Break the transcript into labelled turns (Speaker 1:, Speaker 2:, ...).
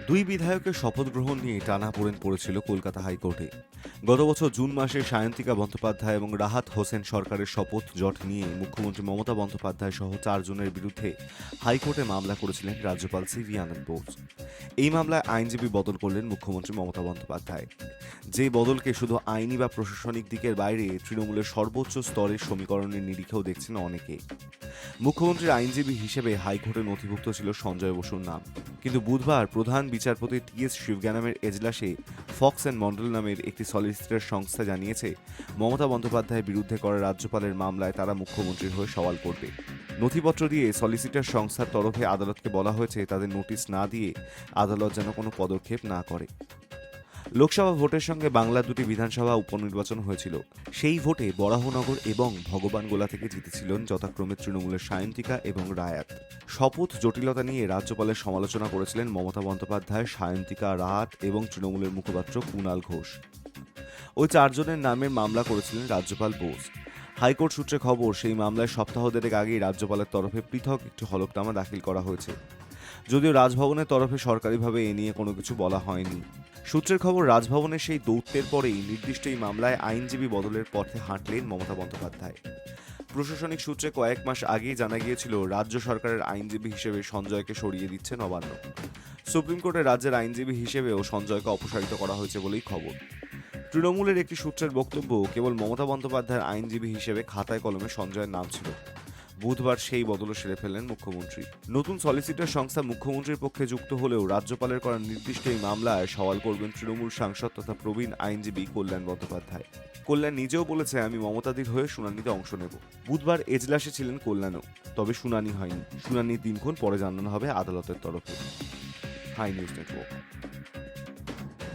Speaker 1: দুই বিধায়কের শপথ গ্রহণ নিয়ে টানাপোড়েন পড়েছিল কলকাতা হাইকোর্টে। গত বছর জুন মাসে সায়ন্তিকা বন্দ্যোপাধ্যায় এবং রাহাত হোসেন সরকারের শপথ জট নিয়ে মুখ্যমন্ত্রী মমতা বন্দ্যোপাধ্যায় সহ 4 জনের বিরুদ্ধে হাইকোর্টে মামলা করেছিলেন রাজ্যপাল সিভি আনন্দ বোস। এই মামলায় আইনজীবী বদল করলেন মুখ্যমন্ত্রী মমতা বন্দ্যোপাধ্যায়। যে বদলকে শুধু আইনি বা প্রশাসনিক দিকের বাইরে তৃণমূলের সর্বোচ্চ স্তরের সমীকরণের নিরিখেও দেখছেন অনেকে। মুখ্যমন্ত্রীর আইনজীবী হিসেবে হাইকোর্টে নথিভুক্ত ছিল সঞ্জয় বসুর নাম, কিন্তু বুধবার প্রধান বিচারপতি টি.এস. শিবজ্ঞানামের এজলাসে ফক্স অ্যান্ড মন্ডল নামের একটি সলিসিটর সংস্থা জানিয়েছে, মমতা বন্দ্যোপাধ্যায়ের বিরুদ্ধে করা রাজ্যপালের মামলায় তারা মুখ্যমন্ত্রীর হয়ে সওয়াল করবে। নথিপত্র দিয়ে সলিসিটর সংস্থার তরফে আদালতকে বলা হয়েছে তাদের নোটিশ না দিয়ে আদালত যেন কোনো পদক্ষেপ না করে। লোকসভা ভোটের সঙ্গে বাংলার দুটি বিধানসভা উপনির্বাচন হয়েছিল। সেই ভোটে বরাহনগর এবং ভগবানগোলা থেকে জিতেছিলেন যথাক্রমে তৃণমূলের সায়ন্তিকা এবং রায়াত। শপথ জটিলতা নিয়ে রাজ্যপালের সমালোচনা করেছিলেন মমতা বন্দ্যোপাধ্যায়, সায়ন্তিকা, রাহাত এবং তৃণমূলের মুখপাত্র কুণাল ঘোষ। ওই 4 জনের নামের মামলা করেছিলেন রাজ্যপাল বোস। হাইকোর্ট সূত্রে খবর, সেই মামলায় সপ্তাহ দেড়েক আগেই রাজ্যপালের তরফে পৃথক একটি হলফনামা দাখিল করা হয়েছে। যদিও রাজভবনের তরফে সরকারিভাবে এ নিয়ে কোনো কিছু বলা হয়নি। সূত্রের খবর, রাজভবনের সেই দৌত্যের পরেই নির্দিষ্ট এই মামলায় আইনজীবী বদলের পথে হাঁটলেন মমতা বন্দ্যোপাধ্যায়। প্রশাসনিক সূত্রে কয়েক মাস আগেই জানা গিয়েছিল রাজ্য সরকারের আইনজীবী হিসেবে সঞ্জয়কে সরিয়ে দিচ্ছে নবান্ন। সুপ্রিম কোর্টের রাজ্যের আইনজীবী হিসেবেও সঞ্জয়কে অপসারিত করা হয়েছে বলেই খবর। তৃণমূলের একটি সূত্রের বক্তব্য, কেবল মমতা বন্দ্যোপাধ্যায়ের আইনজীবী হিসেবে খাতায় কলমে সঞ্জয়ের নাম ছিল। বুধবার সেই বদলও সেরে ফেললেন মুখ্যমন্ত্রী। নতুন সলিসিটর সংস্থা মুখ্যমন্ত্রীর পক্ষে যুক্ত হলেও রাজ্যপালের করা নির্দিষ্ট এই মামলায় সওয়াল করবেন তৃণমূল সাংসদ তথা প্রবীণ আইনজীবী কল্যাণ বন্দ্যোপাধ্যায়। কল্যাণ নিজেও বলেছে, আমি মমতাদির হয়ে শুনানিতে অংশ নেব। বুধবার এজলাসে ছিলেন কল্যাণও, তবে শুনানি হয়নি। শুনানির দিনক্ষণ পরে জানানো হবে আদালতের তরফে। Hi News network.